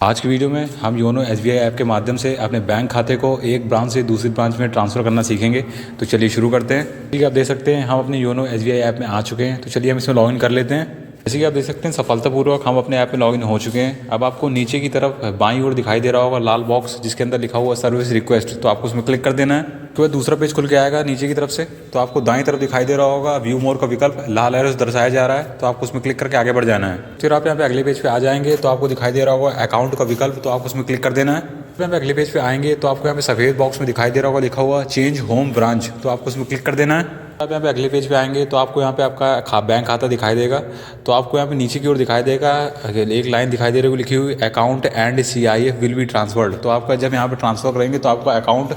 आज की वीडियो में हम योनो एसबीआई ऐप के माध्यम से अपने बैंक खाते को एक ब्रांच से दूसरी ब्रांच में ट्रांसफ़र करना सीखेंगे। तो चलिए शुरू करते हैं। ठीक है, आप देख सकते हैं हम अपने योनो एसबीआई ऐप में आ चुके हैं। तो चलिए हम इसमें लॉगिन कर लेते हैं। जैसे कि आप देख सकते हैं सफलतापूर्वक हम अपने ऐप में लॉगिन हो चुके हैं। अब आपको नीचे की तरफ बाईं ओर दिखाई दे रहा होगा लाल बॉक्स जिसके अंदर लिखा हुआ सर्विस रिक्वेस्ट, तो आपको उसमें क्लिक कर देना है। तो दूसरा पेज खुल के आएगा नीचे की तरफ से। तो आपको दाईं तरफ दिखाई दे रहा होगा व्यू मोर का विकल्प लाल एरो से दर्शाया जा रहा है, तो आपको उसमें क्लिक करके आगे बढ़ जाना है। फिर आप यहाँ पे अगले पेज पे आ जाएंगे तो आपको दिखाई दे रहा होगा अकाउंट का विकल्प, तो आपको उसमें क्लिक कर देना है। फिर हम अगले पेज पे आएंगे तो आपको यहाँ पे सफ़ेद बॉक्स में दिखाई दे रहा होगा लिखा हुआ चेंज होम ब्रांच, तो आपको उसमें क्लिक कर देना है। आप यहाँ पे अगले पेज पे आएंगे तो आपको यहाँ पे आपका बैंक खाता दिखाई देगा। तो आपको यहाँ पे नीचे की ओर दिखाई देगा एक लाइन दिखाई दे रही है लिखी हुई account and CIF will be transferred. तो आपका जब यहाँ पे ट्रांसफ़र करेंगे तो आपका अकाउंट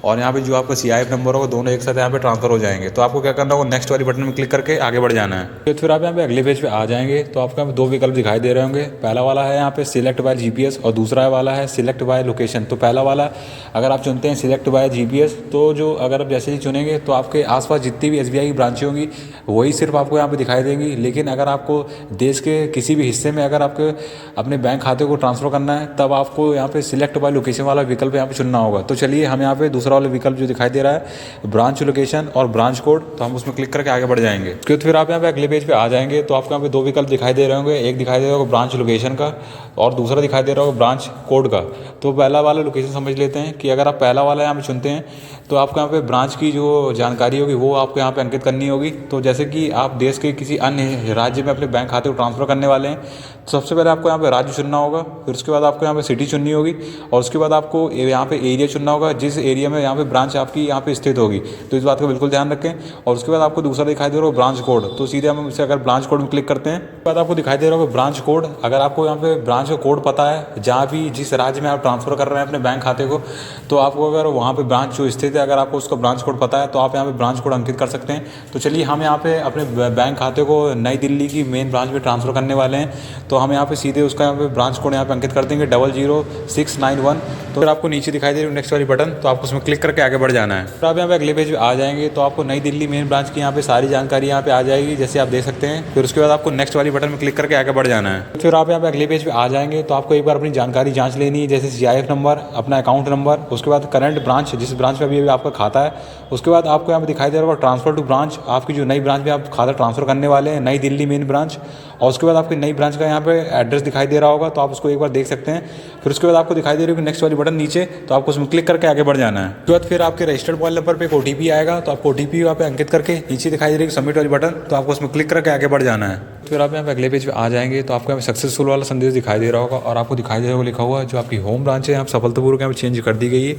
और यहाँ पे जो आपका CIF नंबर होगा दोनों एक साथ यहाँ पे ट्रांसफर हो जाएंगे। तो आपको क्या करना होगा, नेक्स्ट वाली बटन में क्लिक करके आगे बढ़ जाना है। तो फिर आप यहाँ पे अगले पेज पे आ जाएंगे तो आपको यहाँ पे दो विकल्प दिखाई दे रहे होंगे। पहला वाला है यहाँ पे सिलेक्ट बाय GPS और दूसरा वाला है सिलेक्ट बाय लोकेशन। तो पहला वाला अगर आप चुनते हैं सिलेक्ट बाय GPS, तो जो अगर आप जैसे ही चुनेंगे तो आपके आसपास जितनी भी SBI की ब्रांचें होंगी वही सिर्फ आपको यहाँ पे दिखाई देंगी। लेकिन अगर आपको देश के किसी भी हिस्से में अगर आपके अपने बैंक खाते को ट्रांसफ़र करना है तब आपको यहाँ पे सिलेक्ट बाय लोकेशन वाला विकल्प यहाँ पे चुनना होगा। तो चलिए हम यहाँ पे दूसरा वाला विकल्प जो दिखाई दे रहा है ब्रांच लोकेशन और ब्रांच कोड, तो हम उसमें क्लिक करके आगे बढ़ जाएंगे। तो फिर आप यहाँ पे अगले पेज पे आ जाएंगे तो आपको यहाँ पे दो विकल्प दिखाई दे रहे होंगे, एक दिखाई दे रहा होगा ब्रांच लोकेशन का और दूसरा दिखाई दे रहा होगा ब्रांच कोड का। तो पहला वाला लोकेशन समझ लेते हैं कि अगर आप पहला वाला यहाँ पे चुनते हैं तो आपको यहाँ पे ब्रांच की जो जानकारी होगी वो आपको यहाँ पे अंकित करनी होगी। तो जैसे कि आप देश के किसी अन्य राज्य में अपने बैंक खाते को ट्रांसफ़र करने वाले हैं तो सबसे पहले आपको यहाँ पे राज्य चुनना होगा, फिर उसके बाद आपको यहाँ पे सिटी चुननी होगी और उसके बाद आपको यहाँ पे एरिया चुनना होगा जिस एरिया में यहाँ पे ब्रांच आपकी यहाँ पे स्थित होगी। तो इस बात का बिल्कुल ध्यान रखें। और उसके बाद आपको दूसरा दिखाई दे रहा होगा ब्रांच कोड, तो सीधे हम इसे अगर ब्रांच कोड में क्लिक करते हैं उसके बाद आपको दिखाई दे रहा होगा ब्रांच कोड। अगर आपको यहाँ पे ब्रांच का कोड पता है जहाँ भी जिस राज्य में आप ट्रांसफ़र कर रहे हैं अपने बैंक खाते को, तो आपको अगर वहाँ पे ब्रांच जो स्थित है अगर आपको उसका ब्रांच कोड पता है तो आप यहाँ पे ब्रांच कोड अंकित कर सकते हैं। तो चलिए हम यहाँ पे अपने बैंक खाते को नई दिल्ली की मेन ब्रांच में ट्रांसफ़र करने वाले हैं, तो हम यहाँ पे सीधे उसका यहाँ पे ब्रांच कोड यहाँ पे अंकित कर देंगे 00691। तो फिर आपको नीचे दिखाई दे रही है नेक्स्ट वाली बटन, तो आपको उसमें क्लिक करके आगे बढ़ जाना है। फिर आप यहाँ पे अगले पेज पे आ जाएंगे तो आपको नई दिल्ली मेन ब्रांच की यहाँ पे सारी जानकारी यहाँ पे आ जाएगी जैसे आप देख सकते हैं। फिर उसके बाद आपको नेक्स्ट वाली बटन में क्लिक करके आगे बढ़ जाना है। फिर आप यहाँ पे अगले पेज पे आ जाएंगे तो आपको एक बार अपनी जानकारी जाँच लेनी है, जैसे CIF नंबर, अपना अकाउंट नंबर, उसके बाद करंट ब्रांच जिस ब्रांच में अभी आपका खाता है, उसके बाद आपको यहाँ पे दिखाई दे रहा होगा ट्रांसफर टू ब्रांच, आपकी जो नई ब्रांच में आप खाता ट्रांसफर करने वाले हैं नई दिल्ली मेन ब्रांच, और उसके बाद आपकी नई ब्रांच का यहाँ पे एड्रेस दिखाई दे रहा होगा तो आप उसको एक बार देख सकते हैं। फिर उसके बाद आपको दिखाई दे रही होगी नेक्स्ट वाली बटन नीचे, तो आपको उसमें क्लिक करके आगे बढ़ जाना है। उसके बाद फिर आपके रजिस्टर्ड मोबाइल नंबर पे एक OTP आएगा, तो आपको OTP यहाँ पे अंकित करके नीचे दिखाई दे रही है सबमिट वाली बटन, तो आपको उसमें क्लिक करके आगे बढ़ जाना है। फिर आप यहाँ पे अगले पेज पे आ जाएंगे तो आपको यहाँ पे सक्सेसफुल वाला संदेश दिखाई दे रहा होगा और आपको दिखाई दे रहा होगा लिखा हुआ जो आपकी होम ब्रांच है आप सफलतापूर्वक यहाँ पे चेंज कर दी गई है।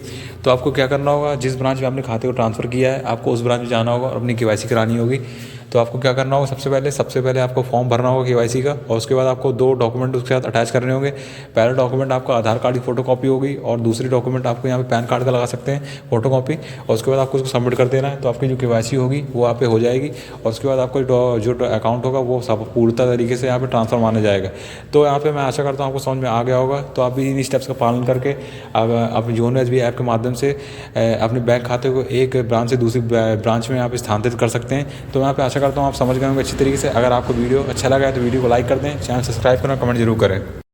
तो आपको क्या करना होगा, जिस ब्रांच में आपने खाते को ट्रांसफ़र किया है आपको उस ब्रांच में जाना होगा और अपनी KYC करानी होगी। तो आपको क्या करना होगा, सबसे पहले आपको फॉर्म भरना होगा KYC का, और उसके बाद आपको दो डॉक्यूमेंट उसके साथ अटैच करने होंगे। पहला डॉक्यूमेंट आपका आधार कार्ड की फोटोकॉपी होगी और दूसरी डॉक्यूमेंट आपको यहाँ पे पैन कार्ड का लगा सकते हैं फोटोकॉपी, और उसके बाद आपको उसको सबमिट कर देना है। तो आपकी जो KYC होगी वो यहाँ पे हो जाएगी और उसके बाद आपका जो अकाउंट होगा वो सब पूर्णतः तरीके से यहाँ पे ट्रांसफर माना जाएगा। तो यहाँ पे मैं आशा करता हूँ आपको समझ में आ गया होगा। तो आप भी इन स्टेप्स का पालन करके अपने योनो SBI ऐप के माध्यम से अपने बैंक खाते को एक ब्रांच से दूसरी ब्रांच में यहाँ पे स्थानांतरित कर सकते हैं। तो यहाँ पे आशा करता हूँ आप समझ गए होंगे अच्छी तरीके से। अगर आपको वीडियो अच्छा लगा है तो वीडियो को लाइक कर दें, चैनल सब्सक्राइब करना, कमेंट जरूर करें।